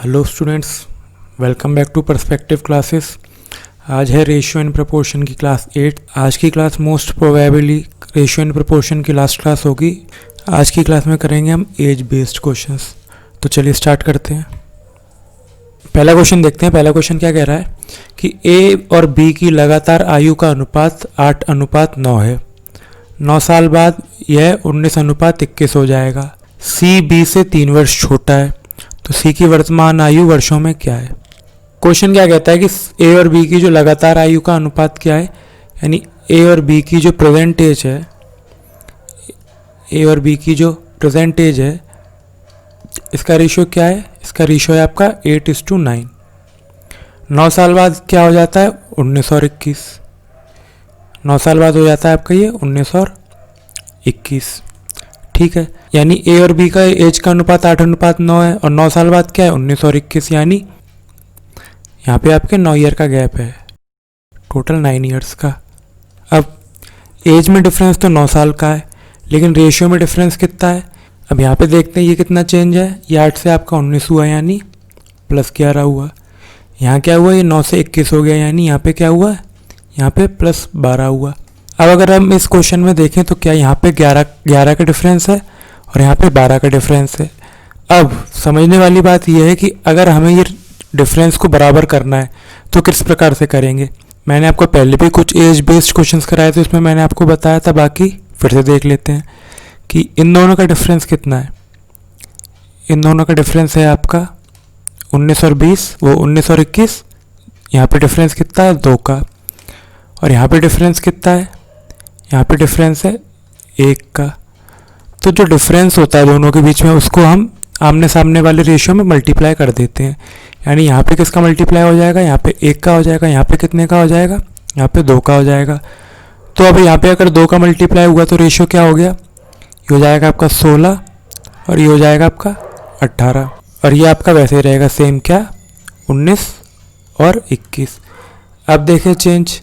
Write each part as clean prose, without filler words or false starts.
Hello students, welcome back to perspective classes. आज है ratio and proportion की class 8। आज की class most probably ratio and proportion की लास्ट क्लास होगी। आज की क्लास में करेंगे हम एज बेस्ड क्वेश्चंस। तो चलिए स्टार्ट करते हैं। पहला क्वेश्चन देखते हैं। पहला क्वेश्चन क्या कह रहा है कि ए और बी की लगातार आयु का अनुपात 8:9 है। 9 साल बाद यह 19:21 हो जाएगा। सी बी से 3 वर्ष छोटा है, तो सी की वर्तमान आयु वर्षों में क्या है। क्वेश्चन क्या कहता है कि ए और बी की जो लगातार आयु का अनुपात क्या है, यानी ए और बी की जो प्रेजेंट एज है, ए और बी की जो प्रेजेंट एज है, इसका रेशियो क्या है। इसका रेशियो है आपका 8:9। 9 साल बाद क्या हो जाता है, 1921। 9 साल बाद हो जाता है आपका ये 1921। ठीक है, यानी ए और बी का एज का अनुपात 8:9 है और 9 साल बाद क्या है, 1921। यानी यहाँ पे आपके 9 ईयर का गैप है, टोटल 9 ईयर्स का। अब एज में डिफरेंस तो 9 साल का है, लेकिन रेशियो में डिफरेंस कितना है। अब यहाँ पे देखते हैं ये कितना चेंज है। ये 8 से आपका 19 हुआ, यानी +11 हुआ। यहाँ क्या हुआ, ये 9 से 21 हो गया, यानी यहाँ पे क्या हुआ, यहाँ पे +12 हुआ। अब अगर हम इस क्वेश्चन में देखें तो क्या यहाँ पे 11 का डिफरेंस है और यहाँ पे 12 का डिफरेंस है। अब समझने वाली बात यह है कि अगर हमें ये डिफरेंस को बराबर करना है तो किस प्रकार से करेंगे। मैंने आपको पहले भी कुछ एज बेस्ड क्वेश्चंस कराए थे, उसमें मैंने आपको बताया था, बाकी फिर से देख लेते हैं कि इन दोनों का डिफरेंस कितना है। इन दोनों का डिफरेंस है आपका 19 और 20, वो 19 और 21। यहाँ पे डिफरेंस कितना है, 2 का। और यहाँ पे डिफरेंस कितना है, यहाँ पे डिफरेंस है 1 का। तो जो डिफरेंस होता है दोनों के बीच में, उसको हम आमने सामने वाले रेशियो में मल्टीप्लाई कर देते हैं। यानी यहाँ पे किसका मल्टीप्लाई हो जाएगा, यहाँ पे 1 का हो जाएगा, यहाँ पे कितने का हो जाएगा, यहाँ पे 2 का हो जाएगा। तो अब यहाँ पे अगर 2 का मल्टीप्लाई हुआ तो रेशियो क्या हो गया, ये हो जाएगा आपका 16 और ये हो जाएगा आपका 18। और ये आपका वैसे ही रहेगा सेम, क्या, 19 और 21। अब देखिए चेंज,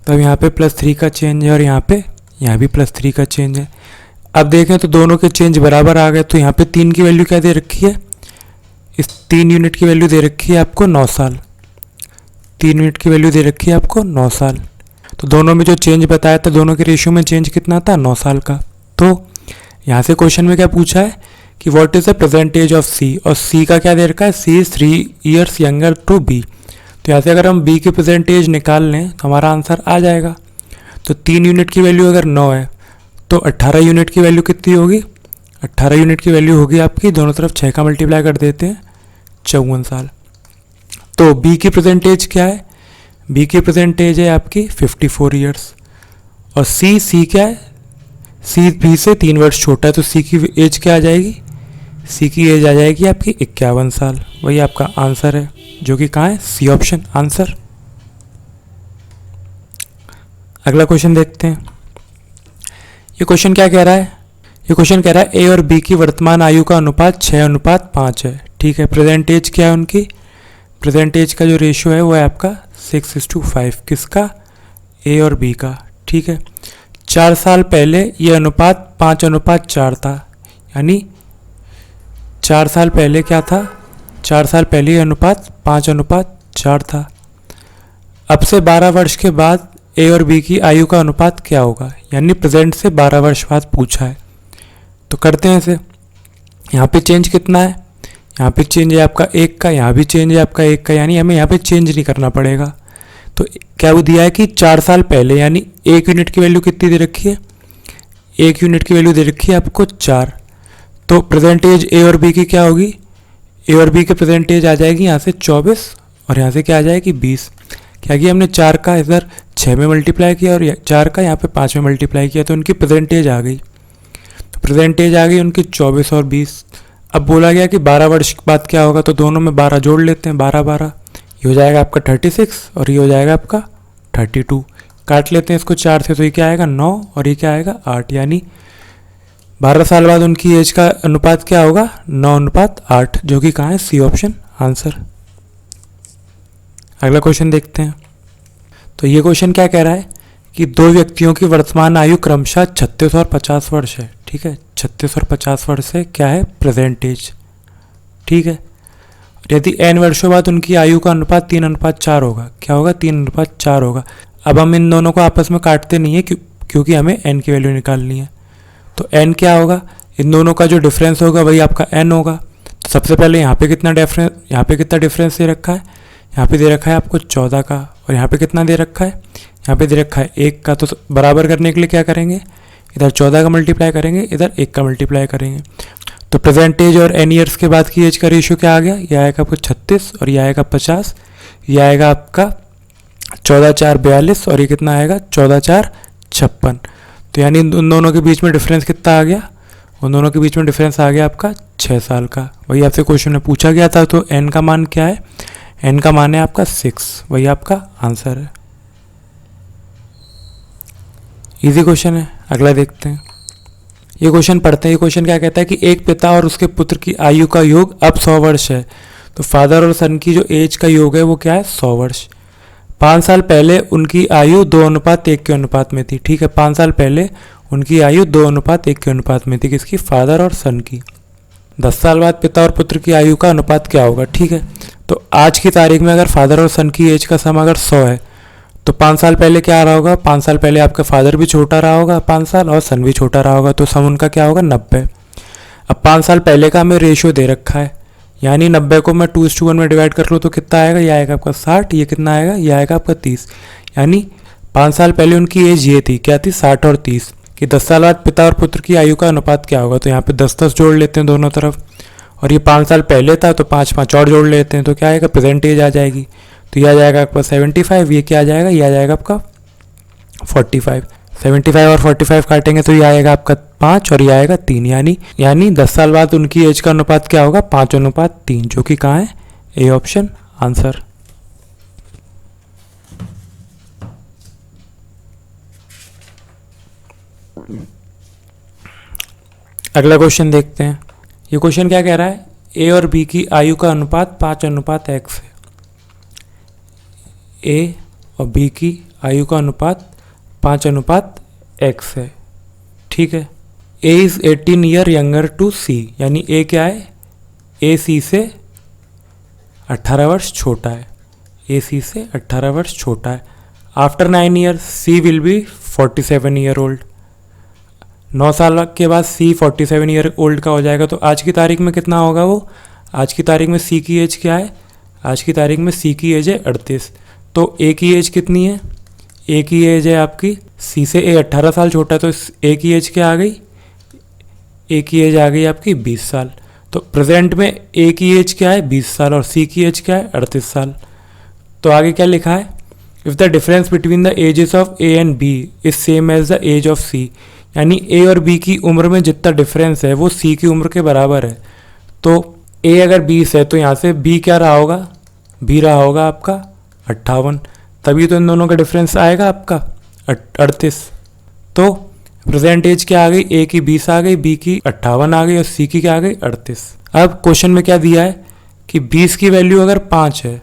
तो अब यहाँ पे +3 का चेंज है और यहाँ भी +3 का चेंज है। अब देखें तो दोनों के चेंज बराबर आ गए। तो यहाँ पे 3 की वैल्यू क्या दे रखी है, इस 3 यूनिट की वैल्यू दे रखी है आपको 9 साल। 3 यूनिट की वैल्यू दे रखी है आपको 9 साल। तो दोनों में जो चेंज बताया था, दोनों के रेशियो में चेंज कितना था, 9 साल का। तो यहाँ से क्वेश्चन में क्या पूछा है कि what is the present age of C, और सी का क्या दे रखा है, C is 3 years younger to B. तो यहाँ से अगर हम बी की प्रेजेंट एज निकाल लें तो हमारा आंसर आ जाएगा। तो 3 यूनिट की वैल्यू अगर 9 है तो 18 यूनिट की वैल्यू कितनी होगी, 18 यूनिट की वैल्यू होगी आपकी, दोनों तरफ 6 का मल्टीप्लाई कर देते हैं, 54 साल। तो बी की प्रेजेंट एज क्या है, बी की प्रेजेंट एज है आपकी 54 ईयर्स। और सी क्या है, सी बी से 3 वर्ष छोटा है, तो सी की एज क्या आ जाएगी, सी की एज आ जाएगी आपकी 51 साल। वही आपका आंसर है, जो कि कहाँ है, सी ऑप्शन आंसर। अगला क्वेश्चन देखते हैं। ये क्वेश्चन क्या कह रहा है, ये क्वेश्चन कह रहा है ए और बी की वर्तमान आयु का अनुपात 6:5 है। ठीक है, प्रेजेंट एज क्या है उनकी, प्रेजेंट एज का जो रेशियो है वो है आपका 6:5। किसका, ए और बी का। ठीक है, 4 साल पहले ये अनुपात 5:4 था। यानी 4 साल पहले क्या था, 4 साल पहले ये अनुपात 5:4 था। अब से 12 वर्ष के बाद ए और बी की आयु का अनुपात क्या होगा, यानी प्रेजेंट से 12 वर्ष बाद पूछा है। तो करते हैं इसे। यहाँ पे चेंज कितना है, यहाँ पे चेंज है आपका 1 का, यहाँ भी चेंज है आपका 1 का, यानी हमें यहाँ पे चेंज नहीं करना पड़ेगा। तो क्या वो दिया है कि 4 साल पहले, यानी 1 यूनिट की वैल्यू कितनी दे रखी है, 1 यूनिट की वैल्यू दे रखी है आपको 4। तो प्रेजेंट एज ए और बी की क्या होगी, ए और बी के प्रेजेंट एज आ जाएगी यहाँ से 24 और यहाँ से क्या आ जाएगी 20। क्या किया हमने, 4 का इधर 6 में मल्टीप्लाई किया और 4 का यहाँ पे 5 में मल्टीप्लाई किया, तो उनकी प्रेजेंट एज आ गई। तो प्रेजेंट एज आ गई उनकी 24 और 20। अब बोला गया कि 12 वर्ष के बाद क्या होगा, तो दोनों में 12 जोड़ लेते हैं, 12 ये हो जाएगा आपका 36 और ये हो जाएगा आपका 32। काट लेते हैं इसको 4 से, तो ये क्या आएगा 9 और ये क्या आएगा 8। यानी 12 साल बाद उनकी एज का अनुपात क्या होगा, 9:8, जो कि कहाँ है, सी ऑप्शन आंसर। अगला क्वेश्चन देखते हैं। तो ये क्वेश्चन क्या कह रहा है कि 2 व्यक्तियों की वर्तमान आयु क्रमशः 36 और 50 वर्ष है। ठीक है, 36 और 50 वर्ष से क्या है, प्रेजेंट एज। ठीक है, यदि n वर्षों बाद उनकी आयु का अनुपात 3:4 होगा। क्या होगा? 3:4 होगा। अब हम इन दोनों को आपस में काटते नहीं है क्योंकि हमें n की वैल्यू निकालनी है। तो n क्या होगा? इन दोनों का जो डिफरेंस होगा वही आपका n होगा। तो सबसे पहले यहाँ पे कितना डिफरेंस दे रखा है? यहाँ पे दे रखा है आपको 14 का, और यहाँ पे कितना दे रखा है? यहाँ पे दे रखा है 1 का। तो बराबर करने के लिए क्या करेंगे? इधर 14 का मल्टीप्लाई करेंगे, इधर 1 का मल्टीप्लाई करेंगे। तो प्रेजेंट एज और n ईयर्स के बाद की एज का रेशियो क्या आ गया? ये आएगा आपको 36 और ये आएगा 50। ये आएगा आपका 14×4=42 और ये कितना आएगा? 14×4=56। तो यानी उन दोनों के बीच में डिफरेंस कितना आ गया? उन दोनों के बीच में डिफरेंस आ गया आपका 6 साल का। वही आपसे क्वेश्चन में पूछा गया था। तो n का मान क्या है? n का मान है आपका 6। वही आपका आंसर है। इजी क्वेश्चन है। अगला देखते हैं। ये क्वेश्चन पढ़ते हैं। ये क्वेश्चन क्या कहता है कि एक पिता और उसके पुत्र की आयु का योग अब 100 वर्ष है। तो फादर और सन की जो एज का योग है वो क्या है? 100 वर्ष। 5 साल पहले उनकी आयु 2:1 के अनुपात में थी। ठीक है, 5 साल पहले उनकी आयु 2:1 के अनुपात में थी। किसकी? फादर और सन की। 10 साल बाद पिता और पुत्र की आयु का अनुपात क्या होगा? ठीक है, तो आज की तारीख में अगर फादर और सन की एज का सम अगर 100 है तो 5 साल पहले क्या आ रहा होगा? 5 साल पहले आपका फादर भी छोटा रहा होगा 5 साल, और सन भी छोटा रहा होगा। तो सम उनका क्या होगा? 90। अब 5 साल पहले का हमें रेशियो दे रखा है, यानी 90 को मैं 2:1 में डिवाइड कर लूँ तो कितना आएगा? ये आएगा आपका 60। ये कितना आएगा? ये आएगा आपका 30। यानी 5 साल पहले उनकी एज ये थी, क्या थी? 60 और 30। कि 10 साल बाद पिता और पुत्र की आयु का अनुपात क्या होगा? तो यहाँ पे 10-10 जोड़ लेते हैं दोनों तरफ, और ये 5 साल पहले था तो 5-5 और जोड़ लेते हैं, तो क्या आएगा? प्रेजेंट एज आ जाएगी। तो ये आ जाएगा आपका 75। ये क्या आ जाएगा? ये आ जाएगा आपका 45। 75 और 45 काटेंगे तो ये आएगा आपका 5 और ये आएगा 3। यानी 10 साल बाद उनकी एज का अनुपात क्या होगा? 5:3, जो कि कहाँ है? A option answer. अगला क्वेश्चन देखते हैं। ये क्वेश्चन क्या कह रहा है? ए और बी की आयु का अनुपात 5:x है। ए और बी की आयु का अनुपात 5:x है। ठीक है, A is 18 year younger to C, यानी ए क्या है? ए सी से 18 वर्ष छोटा है। ए सी से 18 वर्ष छोटा है। After 9 year she will be 47 year old. 9 साल के बाद सी 47 ईयर ओल्ड का हो जाएगा। तो आज की तारीख में कितना होगा वो? आज की तारीख में सी की एज क्या है? आज की तारीख में सी की एज है 38। तो ए की एज कितनी है? ए की एज है आपकी, सी से ए 18 साल छोटा है, तो ए की एज क्या आ गई? ए की एज आ गई आपकी 20 साल। तो प्रेजेंट में ए की एज क्या है? 20 साल, और सी की एज क्या है? 38 साल। तो आगे क्या लिखा है? If the difference between the ages of A and B is same as the age of C, यानी ए और बी की उम्र में जितना डिफरेंस है वो सी की उम्र के बराबर है। तो ए अगर 20 है तो यहाँ से बी क्या रहा होगा? बी रहा होगा आपका 58, तभी तो इन दोनों का डिफरेंस आएगा आपका 38। तो प्रेजेंट एज क्या आ गई? ए की 20 आ गई, बी की 58 आ गई, और सी की क्या आ गई? 38। अब क्वेश्चन में क्या दिया है कि 20 की वैल्यू अगर 5 है,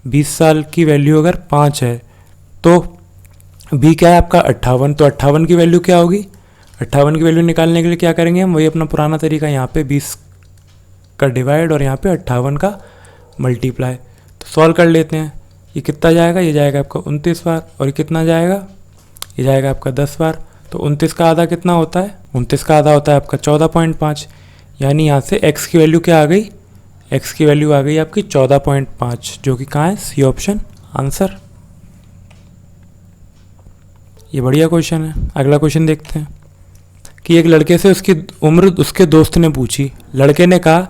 20 साल की वैल्यू अगर 5 है, तो बी क्या है आपका? 58। तो 58 की वैल्यू क्या होगी? 58 की वैल्यू निकालने के लिए क्या करेंगे हम? वही अपना पुराना तरीका, यहाँ पे 20 का डिवाइड और यहाँ पे 58 का मल्टीप्लाई। तो सॉल्व कर लेते हैं। ये कितना जाएगा? ये जाएगा आपका 29 बार, और ये कितना जाएगा? ये जाएगा आपका 10 बार। तो 29 का आधा कितना होता है? 29 का आधा होता है आपका 14.5, यानी यहाँ से x की वैल्यू क्या आ गई? x की वैल्यू आ गई आपकी 14.5, जो कि कहाँ है? C option answer. ये बढ़िया क्वेश्चन है। अगला क्वेश्चन देखते हैं कि एक लड़के से उसकी उम्र उसके दोस्त ने पूछी। लड़के ने कहा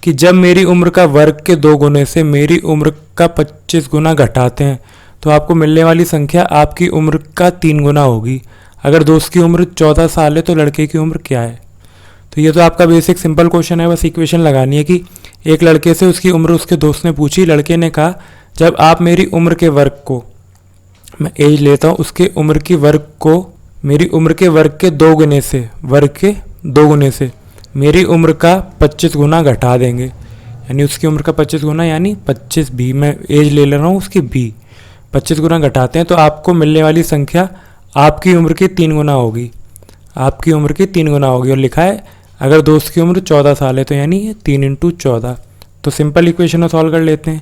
कि जब मेरी उम्र का वर्ग के 2 गुने से मेरी उम्र का 25 गुना घटाते हैं तो आपको मिलने वाली संख्या आपकी उम्र का 3 गुना होगी। अगर दोस्त की उम्र 14 साल है तो लड़के की उम्र क्या है? तो ये तो आपका बेसिक सिंपल क्वेश्चन है, बस इक्वेशन लगानी है कि एक लड़के से उसकी उम्र उसके दोस्त ने पूछी। लड़के ने कहा जब आप मेरी उम्र के वर्ग को, मैं एज लेता हूँ, उसके उम्र की वर्ग को मेरी उम्र के वर्ग के 2 गुने से, वर्ग के 2 गुने से मेरी उम्र का 25 गुना घटा देंगे, यानी उसकी उम्र का 25 गुना, यानी 25 भी, मैं एज ले रहा हूँ उसकी भी, 25 गुना घटाते हैं तो आपको मिलने वाली संख्या आपकी उम्र की 3 गुना होगी। आपकी उम्र की 3 गुना होगी। और लिखा है अगर दोस्त की उम्र 14 साल है तो यानी 3 × 14, तो सिंपल इक्वेशन को सॉल्व कर लेते हैं।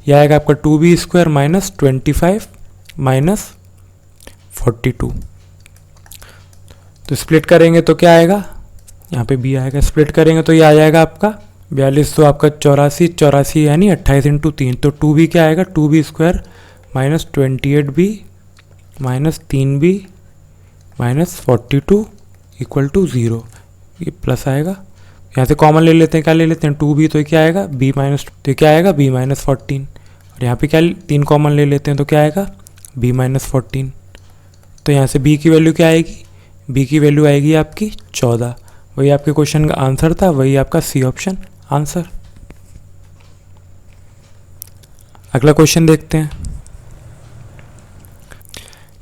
यह आएगा आपका 2b² माइनस 25 माइनस 42। तो स्प्लिट करेंगे तो क्या आएगा, यहाँ पे b आएगा, स्प्लिट करेंगे तो ये आ जाएगा आपका 42, तो आपका 84 84 यानी 28 इंटू 3, तो 2b क्या आएगा 2b² minus 28b minus 3b minus 42 equal to 0। ये प्लस आएगा, यहाँ से कॉमन ले लेते हैं, क्या ले लेते हैं 2b, तो क्या आएगा b माइनस, तो क्या आएगा b माइनस 14, और यहाँ पे क्या 3 कॉमन ले लेते हैं तो क्या आएगा b माइनस 14। तो यहाँ से b की वैल्यू क्या आएगी, b की वैल्यू आएगी आपकी 14। वही आपके क्वेश्चन का आंसर था, वही आपका सी ऑप्शन आंसर। अगला क्वेश्चन देखते हैं।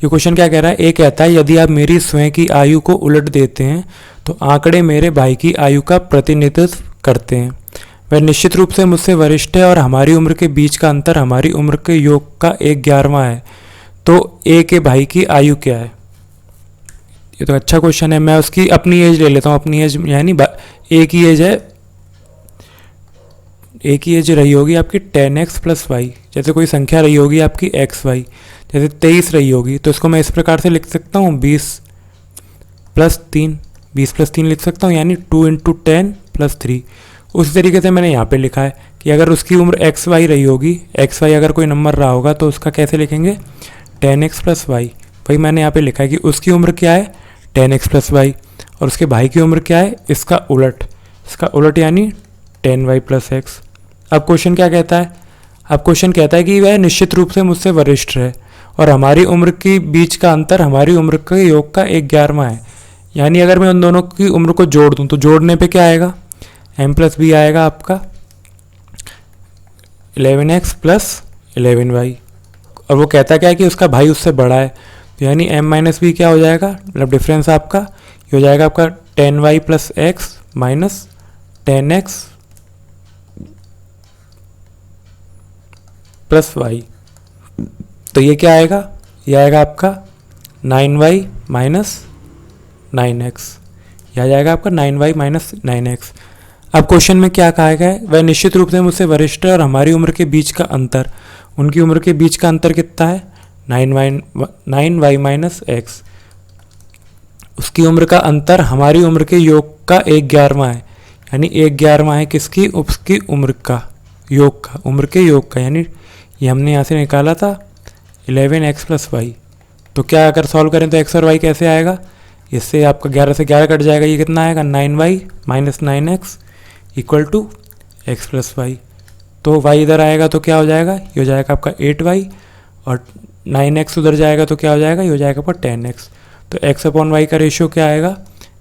ये क्वेश्चन क्या कह रहा है, ए कहता है यदि आप मेरी स्वयं की आयु को उलट देते हैं तो आंकड़े मेरे भाई की आयु का प्रतिनिधित्व करते हैं। वह निश्चित रूप से मुझसे वरिष्ठ है और हमारी उम्र के बीच का अंतर हमारी उम्र के योग का 1/11वां है। तो ए के भाई की आयु क्या है। ये तो अच्छा क्वेश्चन है। मैं उसकी अपनी एज ले लेता हूँ। अपनी एज यानी ए की एज है, ए की एज रही होगी आपकी 10x प्लस वाई। जैसे कोई संख्या रही होगी आपकी एक्स वाई, जैसे 23 रही होगी, तो इसको मैं इस प्रकार से लिख सकता हूँ 20 प्लस 3 लिख सकता हूँ, यानी 2 इंटू 10 प्लस 3। उसी तरीके से मैंने यहाँ पे लिखा है कि अगर उसकी उम्र एक्स वाई रही होगी, एक्स वाई अगर कोई नंबर रहा होगा तो उसका कैसे लिखेंगे 10x प्लस वाई। वही मैंने यहाँ पे लिखा है कि उसकी उम्र क्या है 10x प्लस वाई और उसके भाई की उम्र क्या है इसका उलट यानी 10y प्लस एक्स। अब क्वेश्चन क्या कहता है, अब क्वेश्चन कहता है कि वह निश्चित रूप से मुझसे वरिष्ठ है और हमारी उम्र के बीच का अंतर हमारी उम्र के योग का 1/11वां है। यानी अगर मैं उन दोनों की उम्र को जोड़ दूं तो जोड़ने पे क्या आएगा m प्लस बी आएगा आपका 11x प्लस 11y। और वो कहता क्या है कि उसका भाई उससे बड़ा है, तो यानी m माइनस बी क्या हो जाएगा, मतलब डिफरेंस आपका ये हो जाएगा आपका 10y plus x minus 10x plus y. तो ये क्या आएगा, ये आएगा आपका 9y माइनस 9x। यह आ जाएगा आपका 9y माइनस 9x। अब क्वेश्चन में क्या कहा गया है, वह निश्चित रूप से मुझसे वरिष्ठ है और हमारी उम्र के बीच का अंतर, उनकी उम्र के बीच का अंतर कितना है 9y माइनस एक्स। उसकी उम्र का अंतर हमारी उम्र के योग का 1/11वां है, यानी 1/11वां है किसकी, उसकी उम्र का योग का, उम्र के योग का। यानी ये हमने यहाँ से निकाला था 11x प्लस वाई। तो क्या अगर सॉल्व करें तो x और y कैसे आएगा, इससे आपका 11 से 11 कट जाएगा, ये कितना आएगा 9y minus 9x equal to x plus y. तो y इधर आएगा तो क्या हो जाएगा, ये हो जाएगा आपका 8y और 9x उधर जाएगा तो क्या हो जाएगा, ये हो जाएगा आपका 10x। तो x अपॉन वाई का रेशियो क्या आएगा,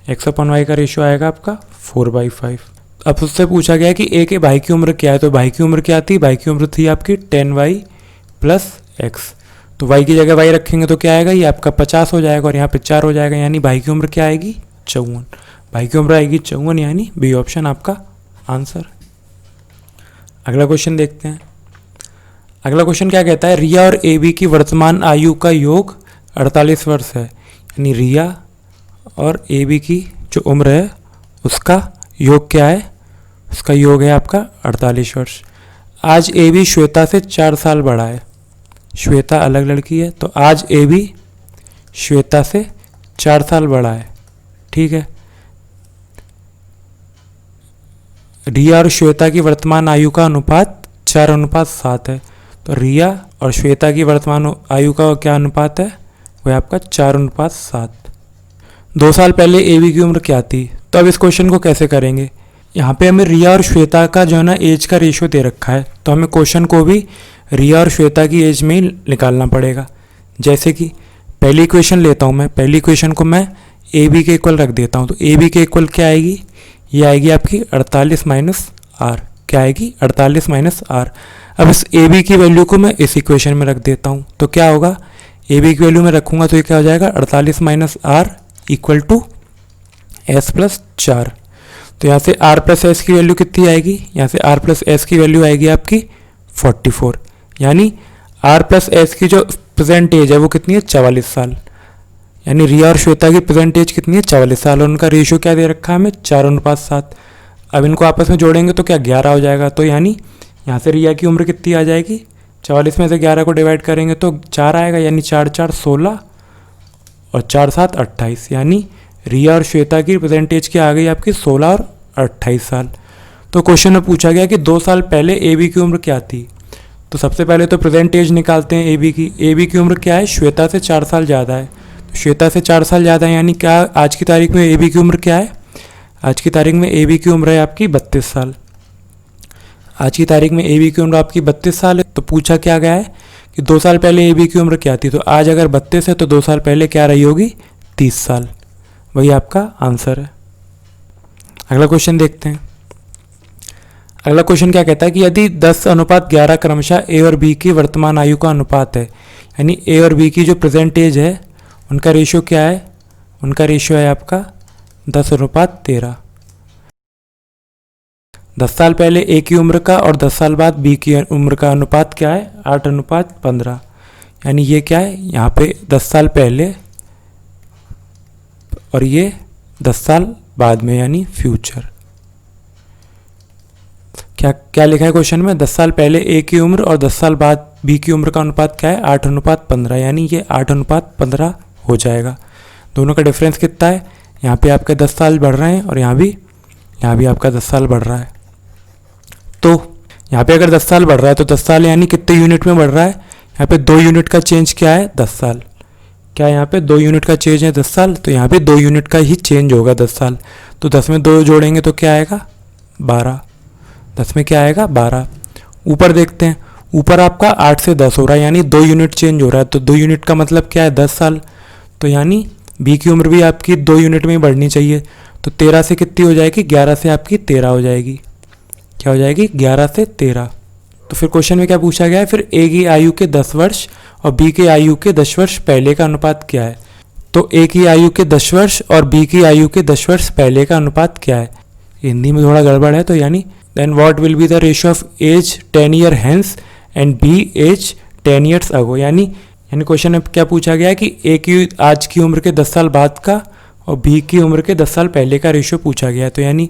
x अपॉन वाई का रेशियो आएगा आपका 4/5। अब उससे पूछा गया कि a के भाई की उम्र क्या है, तो भाई की उम्र क्या थी, भाई की उम्र थी आपकी 10y प्लस एक्स। तो y की जगह y रखेंगे तो क्या आएगा, ये आपका 50 हो जाएगा और यहाँ पे 4 हो जाएगा, यानी भाई की उम्र क्या आएगी 54। भाई की उम्र आएगी 54, यानी बी ऑप्शन आपका आंसर। अगला क्वेश्चन देखते हैं। अगला क्वेश्चन क्या कहता है, रिया और ए बी की वर्तमान आयु का योग 48 वर्ष है। यानी रिया और ए बी की जो उम्र है उसका योग क्या है, उसका योग है आपका 48 वर्ष। आज ए बी श्वेता से 4 साल बड़ा है। श्वेता अलग लड़की है, तो आज ए बी श्वेता से 4 साल बड़ा है। ठीक है, रिया और श्वेता की वर्तमान आयु का अनुपात 4:7 है। तो रिया और श्वेता की वर्तमान आयु का क्या अनुपात है, वह आपका 4:7। 2 साल पहले ए बी की उम्र क्या थी। तो अब इस क्वेश्चन को कैसे करेंगे, यहाँ पे हमें रिया और श्वेता का जो है ना एज का रेशियो दे रखा है, तो हमें क्वेश्चन को भी रिया और श्वेता की एज में ही निकालना पड़ेगा। जैसे कि पहली इक्वेशन लेता हूँ मैं, पहली इक्वेशन को मैं ए बी के इक्वल रख देता हूँ। तो ए बी के इक्वल क्या आएगी, ये आएगी आपकी 48 माइनस आर। क्या आएगी 48 माइनस आर। अब इस ए बी की वैल्यू को मैं इस इक्वेशन में रख देता हूँ, तो क्या होगा, ए बी की वैल्यू में रखूँगा तो ये क्या हो जाएगा 48 minus r equal to s plus 4। तो यहाँ से आर प्लस एस की वैल्यू कितनी आएगी, यहाँ से आर प्लस एस की वैल्यू आएगी आपकी 44। यानी आर प्लस एस की जो प्रेजेंट एज है वो कितनी है 44 साल। यानी रिया और श्वेता की प्रेजेंट एज कितनी है 44 साल और उनका रेशियो क्या दे रखा है हमें 4:7। अब इनको आपस में जोड़ेंगे तो क्या 11 हो जाएगा। तो यानी यहाँ से रिया की उम्र कितनी आ जाएगी, 44 में से 11 को डिवाइड करेंगे तो 4 आएगा, यानी 4 4 16 और 4 7 28, यानी रिया और श्वेता की प्रेजेंट एज क्या आ गई आपकी 16 और 28 साल। तो क्वेश्चन में पूछा गया कि 2 साल पहले ए बी की उम्र क्या थी। तो सबसे पहले तो प्रेजेंट एज निकालते हैं ए बी की। ए बी की उम्र क्या है, श्वेता से 4 साल ज़्यादा है। तो श्वेता से 4 साल ज़्यादा है, यानी क्या आज की तारीख में ए बी की उम्र क्या है, आज की तारीख में ए बी की उम्र है आपकी 32 साल। आज की तारीख में ए बी की उम्र आपकी 32 साल है। तो पूछा क्या गया है कि 2 साल पहले ए बी की उम्र क्या थी। तो आज अगर 32 है तो 2 साल पहले क्या रही होगी, 30 साल। वही आपका आंसर है। अगला क्वेश्चन देखते हैं। अगला क्वेश्चन क्या कहता है कि यदि 10:11 क्रमशः ए और बी की वर्तमान आयु का अनुपात है, यानी ए और बी की जो प्रेजेंट एज है उनका रेशियो क्या है, उनका रेशियो है आपका 10:13। 10 साल पहले ए की उम्र का और 10 साल बाद बी की उम्र का अनुपात क्या है, 8:15। यानी ये क्या है, यहाँ पे 10 साल पहले और ये 10 साल बाद में, यानी फ्यूचर। क्या क्या लिखा है क्वेश्चन में, 10 साल पहले ए की उम्र और 10 साल बाद बी की उम्र का अनुपात क्या है, 8:15, यानी ये 8:15 हो जाएगा। दोनों का डिफरेंस कितना है, यहाँ पे आपके 10 साल बढ़ रहे हैं और यहाँ भी आपका 10 साल बढ़ रहा है। तो यहाँ पे अगर 10 साल बढ़ रहा है तो 10 साल यानी कितने यूनिट में बढ़ रहा है, यहाँ पे 2 यूनिट का चेंज क्या है, 10 साल। क्या यहाँ पे 2 यूनिट का चेंज है 10 साल, तो यहाँ पे 2 यूनिट का ही चेंज होगा 10 साल। तो 10 में 2 जोड़ेंगे तो क्या आएगा, 12। 10 में क्या आएगा, 12। ऊपर देखते हैं, ऊपर आपका 8 से 10 हो रहा है, यानी 2 यूनिट चेंज हो रहा है। तो 2 यूनिट का मतलब क्या है, 10 साल। तो यानी बी की उम्र भी आपकी 2 यूनिट में ही बढ़नी चाहिए। तो 13 से कितनी हो जाएगी, 11 से आपकी 13 हो जाएगी। क्या हो जाएगी, 11 से 13। तो फिर क्वेश्चन में क्या पूछा गया है, फिर ए की आयु के 10 वर्ष और बी की आयु के 10 वर्ष पहले का अनुपात क्या है। तो ए की आयु के 10 वर्ष और बी की आयु के 10 वर्ष पहले का अनुपात क्या है। हिंदी में थोड़ा गड़बड़ है, तो यानी then what will be the ratio of age 10 year hence and B age 10 years ago. यानी क्वेश्चन में क्या पूछा गया है कि ए की आज की उम्र के 10 साल बाद का और बी की उम्र के 10 साल पहले का रेशियो पूछा गया है। तो यानी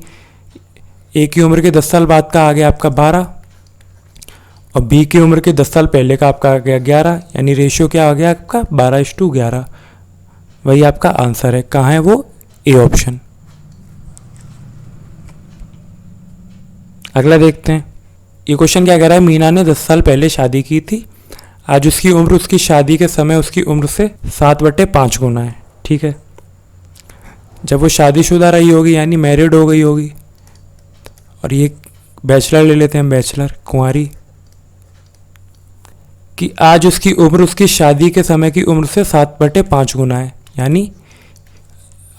ए की उम्र के 10 साल बाद का आ गया आपका 12 और बी की उम्र के 10 साल पहले का आपका आ गया 11, यानी रेशियो क्या आ गया आपका 12:11। वही आपका आंसर है। कहाँ है वो, ए ऑप्शन। अगला देखते हैं। ये क्वेश्चन क्या कह रहा है, मीना ने 10 साल पहले शादी की थी। आज उसकी उम्र उसकी शादी के समय उसकी उम्र से 7/5 गुना है। ठीक है, जब वो शादीशुदा रही होगी यानी मैरिड हो गई होगी, और ये बैचलर ले लेते हैं, बैचलर कुंवारी, कि आज उसकी उम्र उसकी शादी के समय की उम्र से 7/5 गुना है। यानी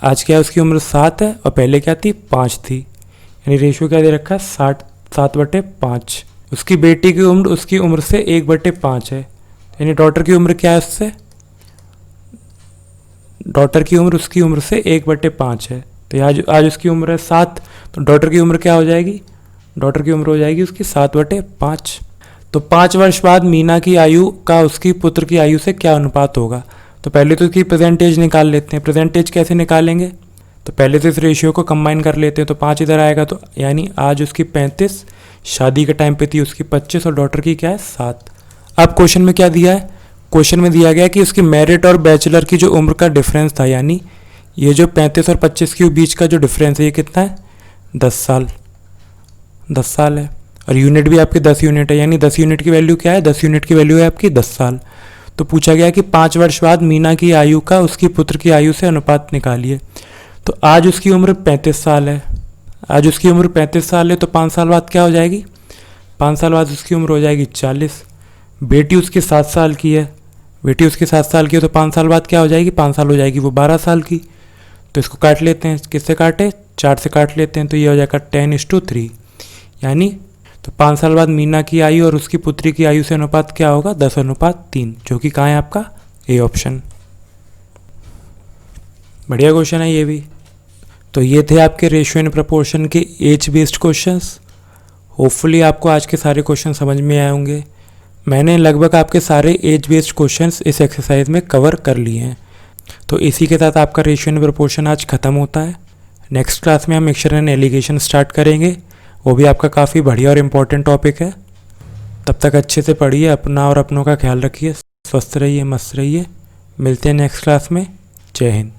आज क्या है, उसकी उम्र 7 है और पहले क्या थी, 5 थी। यानी रेशियो क्या दे रखा है, 7/5। उसकी बेटी की उम्र उसकी उम्र से 1/5 है। यानी डॉटर की उम्र क्या है, उससे डॉटर की उम्र उसकी उम्र से 1/5 है। तो आज उसकी उम्र है 7, तो डॉटर की उम्र क्या हो जाएगी, डॉटर की उम्र हो जाएगी उसकी 7/5। तो 5 वर्ष बाद मीना की आयु का उसकी पुत्र की आयु से क्या अनुपात होगा। तो पहले तो उसकी प्रेजेंट एज निकाल लेते हैं। प्रेजेंट एज कैसे निकालेंगे, तो पहले तो इस रेशियो को कंबाइन कर लेते हैं। तो 5 इधर आएगा, तो यानी आज उसकी 35, शादी के टाइम पे थी उसकी 25 और डॉटर की क्या है 7। अब क्वेश्चन में क्या दिया है, क्वेश्चन में दिया गया कि उसकी मैरिड और बैचलर की जो उम्र का डिफरेंस था, यानी ये जो 35 और 25 के बीच का जो डिफरेंस है ये कितना है, 10 साल। 10 साल है और यूनिट भी आपके 10 यूनिट है। यानी 10 यूनिट की वैल्यू क्या है, 10 यूनिट की वैल्यू है आपकी 10 साल। तो पूछा गया कि 5 वर्ष बाद मीना की आयु का उसकी पुत्र की आयु से अनुपात निकालिए। तो आज उसकी उम्र 35 साल है। आज उसकी उम्र 35 साल है, तो 5 साल बाद क्या हो जाएगी, 5 साल बाद उसकी उम्र हो जाएगी 40। बेटी उसकी 7 साल की है, बेटी उसकी 7 साल की है, तो 5 साल बाद क्या हो जाएगी, 5 साल हो जाएगी वो 12 साल की। तो इसको काट लेते हैं, किससे काटे, 4 से काट लेते हैं, तो ये हो जाएगा 10:3। यानी तो 5 साल बाद मीना की आयु और उसकी पुत्री की आयु से अनुपात क्या होगा, 10:3, जो कि कहाँ है आपका, ए ऑप्शन। बढ़िया क्वेश्चन है ये भी। तो ये थे आपके रेशियो एंड प्रपोर्शन के एज बेस्ड क्वेश्चंस। होपफुली आपको आज के सारे क्वेश्चन समझ में आए होंगे। मैंने लगभग आपके सारे एज बेस्ड क्वेश्चंस इस एक्सरसाइज में कवर कर लिए हैं। तो इसी के साथ आपका रेशियो एंड प्रपोर्शन आज ख़त्म होता है। नेक्स्ट क्लास में हम मिक्सचर एंड एलिगेशन स्टार्ट करेंगे, वो भी आपका काफ़ी बढ़िया और इम्पोर्टेंट टॉपिक है। तब तक अच्छे से पढ़िए, अपना और अपनों का ख्याल रखिए, स्वस्थ रहिए, मस्त रहिए। मिलते हैं नेक्स्ट क्लास में। जय हिंद।